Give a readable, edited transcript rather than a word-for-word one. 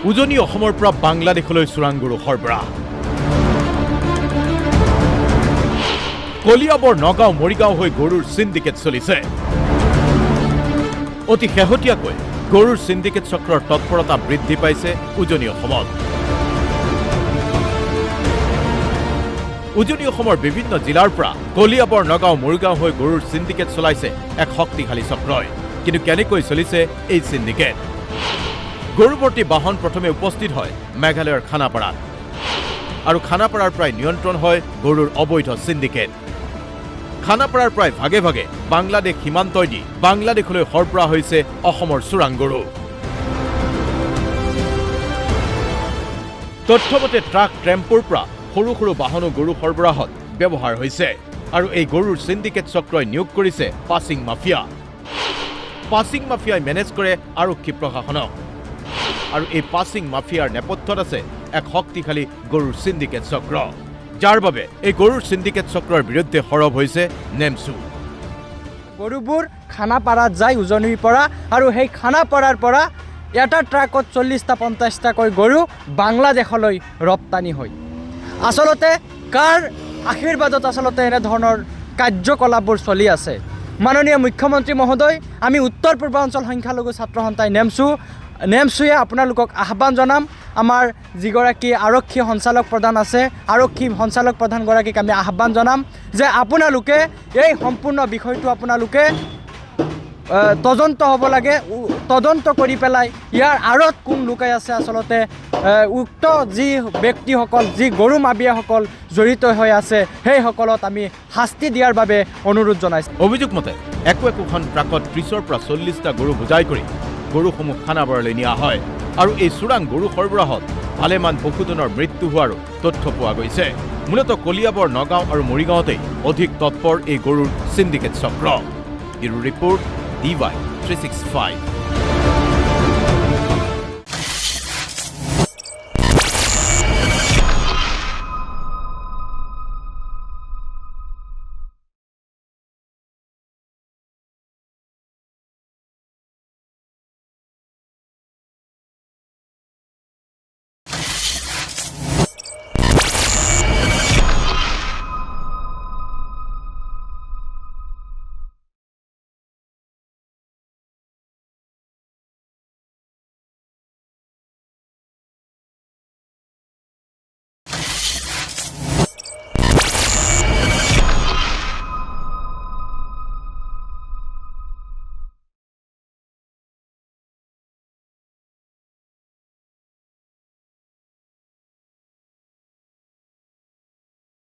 উজনি অসমৰ পৰা বাংলাদেশলৈ চোৰাং গৰু সৰবৰাহ। কলিয়াবৰ নগাঁও মৰিগাঁও হৈ গৰুৰ সিন্ডিকেট চলিছে। অতি শেহতীয়াকৈ গৰুৰ সিন্ডিকেট চক্ৰৰ তৎপৰতা বৃদ্ধি পাইছে উজনি অসমত। উজনি অসমৰ বিভিন্ন জিলাৰ পৰা কলিয়াবৰ নগাঁও মৰিগাঁও হৈ গৰুৰ সিন্ডিকেট চলাইছে এক শক্তিশালী চক্ৰই। কিন্তু কেনেকৈ চলিছে এই সিন্ডিকেট? গৰুভৰ্তি বাহন প্ৰথমে উপস্থিত হয় মেঘালয়ৰ খানাপাৰাত, আৰু খানাপাৰাৰ পৰাই নিয়ন্ত্ৰণ হয় গৰুৰ অবৈধ সিন্ডিকেট। খানাপাৰাৰ প্ৰায় ভাগে ভাগে বাংলাদেশ সীমান্তই দি বাংলাদেশলৈ সৰবৰাহ হৈছে অসমৰ চোৰাং গৰু। তথ্যমতে ট্ৰাক টেম্পোৰ পৰা সৰু সৰু বাহনো গৰু সৰবৰাহত ব্যৱহাৰ হৈছে, আৰু এই গৰুৰ সিন্ডিকেট চক্ৰই নিয়োগ কৰিছে পাছিং মাফিয়া। পাছিং মাফিয়াই মেনেজ কৰে আৰক্ষী প্ৰশাসনক, আৰু এই পাছিং মাফিয়াৰ নেপথ্যত আছে এক শক্তিশালী গৰুৰ সিন্ডিকেট চক্ৰ, যাৰ বাবে এই গৰুৰ সিন্ডিকেট চক্ৰৰ বিৰুদ্ধে সৰব হৈছে নেমচু। গৰুবোৰ খানাপাৰাত যায় উজনিৰ পৰা, আৰু সেই খানাপাৰাৰ পৰা এটা ট্ৰাকত 40টা 50টাকৈ গৰু বাংলাদেশলৈ ৰপ্তানি হয়। আচলতে কাৰ আশীৰ্বাদত আচলতে এনেধৰণৰ কাৰ্যকলাপবোৰ চলি আছে? মাননীয় মুখ্যমন্ত্ৰী মহোদয়, আমি উত্তৰ পূৰ্বাঞ্চল সংখ্যালঘু ছাত্ৰ সন্থাই নেমচুৱে আপোনালোকক আহ্বান জনাম। আমাৰ যিগৰাকী আৰক্ষী সঞ্চালক প্ৰধান আছে, আৰক্ষী সঞ্চালক প্ৰধানগৰাকীক আমি আহ্বান জনাম যে আপোনালোকে এই সম্পূৰ্ণ বিষয়টো আপোনালোকে তদন্ত হ'ব লাগে। তদন্ত কৰি পেলাই ইয়াৰ আঁৰত কোন লুকাই আছে, আচলতে উক্ত যি ব্যক্তিসকল, যি গৰু মাবিয়াসকল জড়িত হৈ আছে, সেইসকলক আমি শাস্তি দিয়াৰ বাবে অনুৰোধ জনাইছোঁ। অভিযোগ মতে একোখন ট্ৰাকত 30ৰ পৰা 40টা গৰু বুজাই কৰি গৰুসমূহ খানাপাৰালৈ নিয়া হয়, আৰু এই চোৰাং গৰু সৰবৰাহত ভালেমান পশুধনৰ মৃত্যু হোৱাৰো তথ্য পোৱা গৈছে। মূলতঃ কলিয়াবৰ নগাঁও আৰু মৰিগাঁৱতেই অধিক তৎপৰ এই গৰুৰ সিন্ডিকেট চক্ৰ। Bureau report DY 365।